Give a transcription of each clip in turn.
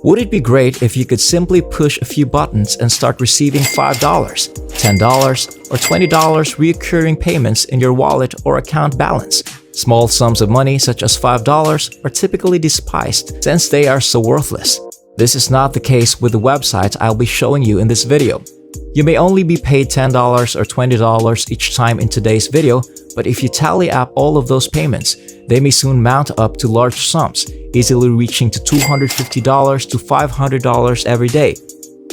Would it be great if you could simply push a few buttons and start receiving $5, $10, or $20 recurring payments in your wallet or account balance? Small sums of money such as $5 are typically despised since they are so worthless. This is not the case with the websites I'll be showing you in this video. You may only be paid $10 or $20 each time in today's video, but if you tally up all of those payments, they may soon mount up to large sums, easily reaching to $250 to $500 every day.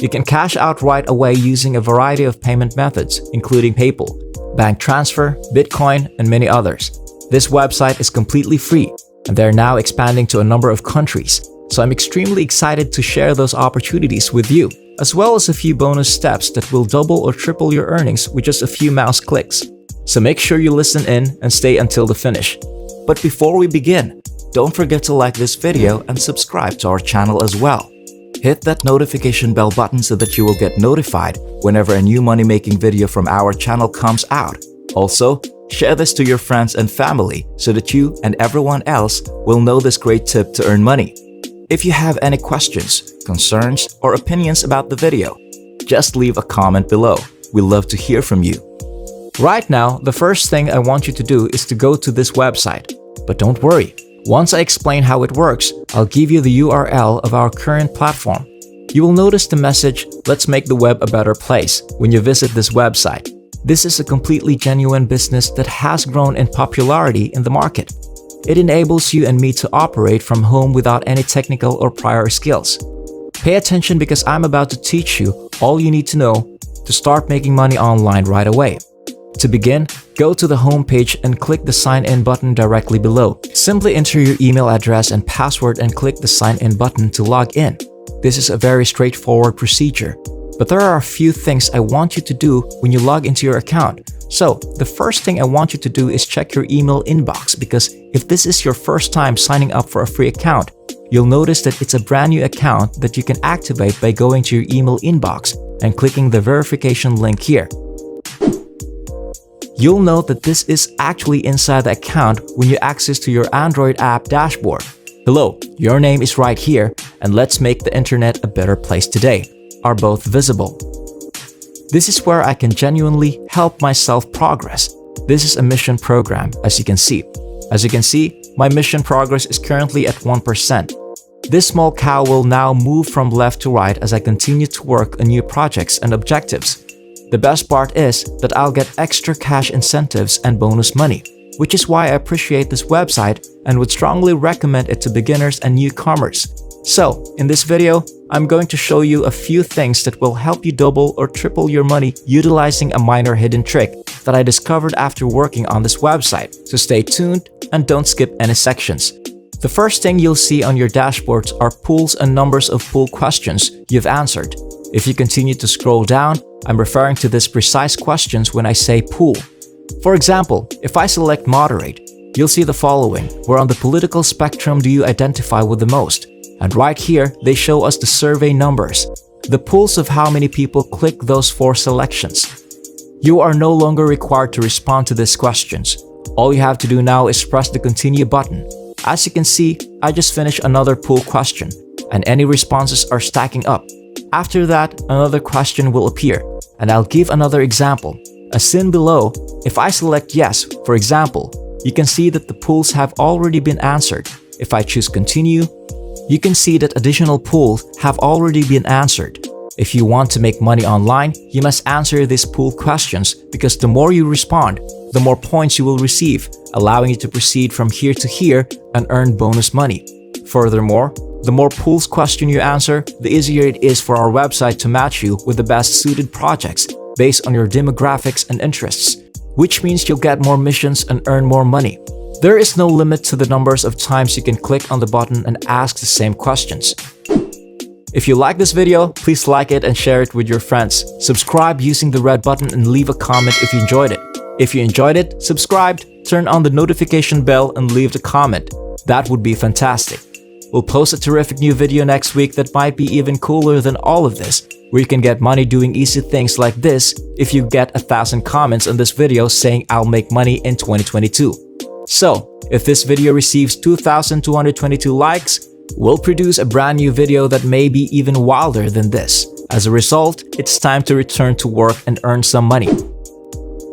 You can cash out right away using a variety of payment methods, including PayPal, bank transfer, Bitcoin, and many others. This website is completely free, and they're now expanding to a number of countries, so I'm extremely excited to share those opportunities with you, as well as a few bonus steps that will double or triple your earnings with just a few mouse clicks. So make sure you listen in and stay until the finish. But before we begin, don't forget to like this video and subscribe to our channel as well. Hit that notification bell button so that you will get notified whenever a new money-making video from our channel comes out. Also, share this to your friends and family so that you and everyone else will know this great tip to earn money. If you have any questions, concerns, or opinions about the video, just leave a comment below. We'd love to hear from you. Right now, the first thing I want you to do is to go to this website. But don't worry, once I explain how it works, I'll give you the URL of our current platform. You will notice the message, "Let's make the web a better place," when you visit this website. This is a completely genuine business that has grown in popularity in the market. It enables you and me to operate from home without any technical or prior skills. Pay attention because I'm about to teach you all you need to know to start making money online right away. To begin, go to the home page and click the sign in button directly below. Simply enter your email address and password and click the sign in button to log in. This is a very straightforward procedure, but there are a few things I want you to do when you log into your account. So, the first thing I want you to do is check your email inbox, because if this is your first time signing up for a free account, you'll notice that it's a brand new account that you can activate by going to your email inbox and clicking the verification link here. You'll note that this is actually inside the account when you access to your Android app dashboard. Hello, your name is right here, and "Let's make the internet a better place today" are both visible. This is where I can genuinely help myself progress. This is a mission program, as you can see. As you can see, my mission progress is currently at 1%. This small cow will now move from left to right as I continue to work on new projects and objectives. The best part is that I'll get extra cash incentives and bonus money, which is why I appreciate this website and would strongly recommend it to beginners and newcomers. So, in this video, I'm going to show you a few things that will help you double or triple your money utilizing a minor hidden trick that I discovered after working on this website. So stay tuned and don't skip any sections. The first thing you'll see on your dashboards are pools and numbers of pool questions you've answered. If you continue to scroll down, I'm referring to these precise questions when I say pool. For example, if I select moderate, you'll see the following: where on the political spectrum do you identify with the most? And right here, they show us the survey numbers, the pools of how many people click those 4 selections. You are no longer required to respond to these questions. All you have to do now is press the continue button. As you can see, I just finished another pool question, and any responses are stacking up. After that, another question will appear, and I'll give another example. As seen below, if I select yes, for example, you can see that the pools have already been answered. If I choose continue, you can see that additional pools have already been answered. If you want to make money online, you must answer these pool questions, because the more you respond, the more points you will receive, allowing you to proceed from here to here and earn bonus money. Furthermore, the more pools question you answer, the easier it is for our website to match you with the best suited projects based on your demographics and interests, which means you'll get more missions and earn more money. There is no limit to the numbers of times you can click on the button and ask the same questions. If you like this video, please like it and share it with your friends. Subscribe using the red button and leave a comment if you enjoyed it. If you enjoyed it, subscribe, turn on the notification bell and leave a comment. That would be fantastic. We'll post a terrific new video next week that might be even cooler than all of this, where you can get money doing easy things like this if you get 1,000 comments on this video saying I'll make money in 2022. So, if this video receives 2,222 likes, We'll produce a brand new video that may be even wilder than this. As a result, it's time to return to work and earn some money.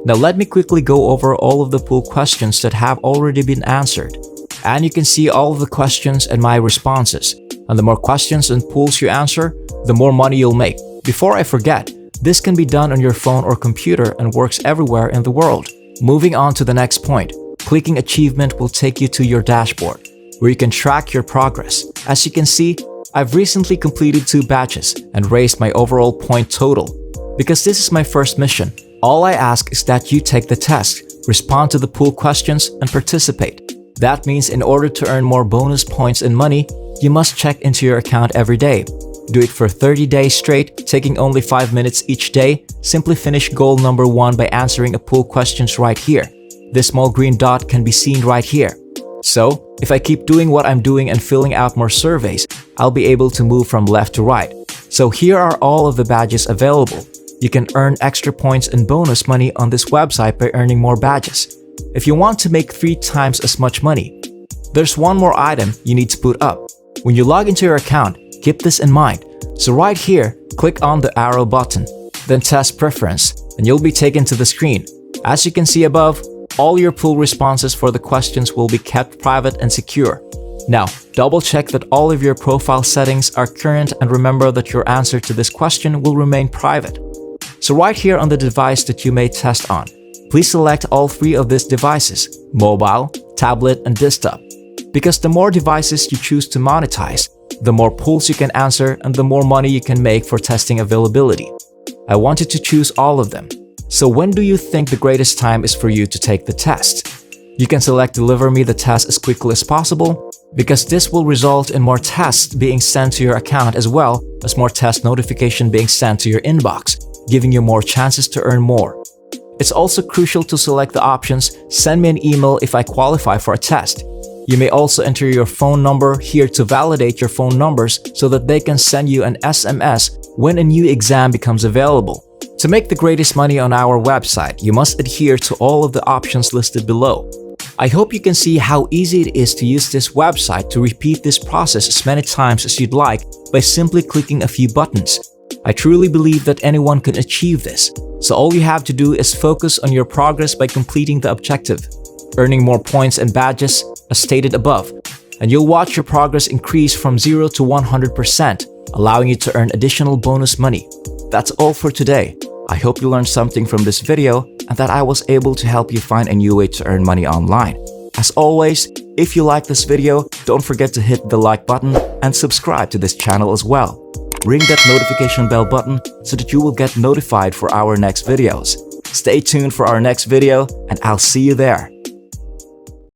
Now let me quickly go over all of the pool questions that have already been answered. And you can see all of the questions and my responses. And the more questions and pools you answer, the more money you'll make. Before I forget, this can be done on your phone or computer and works everywhere in the world. Moving on to the next point, clicking achievement will take you to your dashboard, where you can track your progress. As you can see, I've recently completed 2 batches and raised my overall point total. Because this is my first mission, all I ask is that you take the test, respond to the pool questions, and participate. That means in order to earn more bonus points and money, you must check into your account every day. Do it for 30 days straight, taking only 5 minutes each day. Simply finish goal number 1 by answering a pool questions right here. This small green dot can be seen right here. So, if I keep doing what I'm doing and filling out more surveys, I'll be able to move from left to right. So here are all of the badges available. You can earn extra points and bonus money on this website by earning more badges. If you want to make 3 times as much money, there's one more item you need to put up. When you log into your account, keep this in mind. So right here, click on the arrow button, then test preference, and you'll be taken to the screen. As you can see above, all your pool responses for the questions will be kept private and secure. Now, double check that all of your profile settings are current and remember that your answer to this question will remain private. So right here on the device that you may test on, please select all 3 of these devices, mobile, tablet, and desktop. Because the more devices you choose to monetize, the more pools you can answer and the more money you can make for testing availability. I wanted to choose all of them. So when do you think the greatest time is for you to take the test? You can select deliver me the test as quickly as possible, because this will result in more tests being sent to your account as well as more test notification being sent to your inbox, giving you more chances to earn more. It's also crucial to select the options send me an email if I qualify for a test. You may also enter your phone number here to validate your phone numbers so that they can send you an SMS when a new exam becomes available. To make the greatest money on our website, you must adhere to all of the options listed below. I hope you can see how easy it is to use this website to repeat this process as many times as you'd like by simply clicking a few buttons. I truly believe that anyone can achieve this, so all you have to do is focus on your progress by completing the objective, earning more points and badges as stated above, and you'll watch your progress increase from 0 to 100%, allowing you to earn additional bonus money. That's all for today. I hope you learned something from this video and that I was able to help you find a new way to earn money online. As always, if you like this video, don't forget to hit the like button and subscribe to this channel as well. Ring that notification bell button so that you will get notified for our next videos. Stay tuned for our next video and I'll see you there.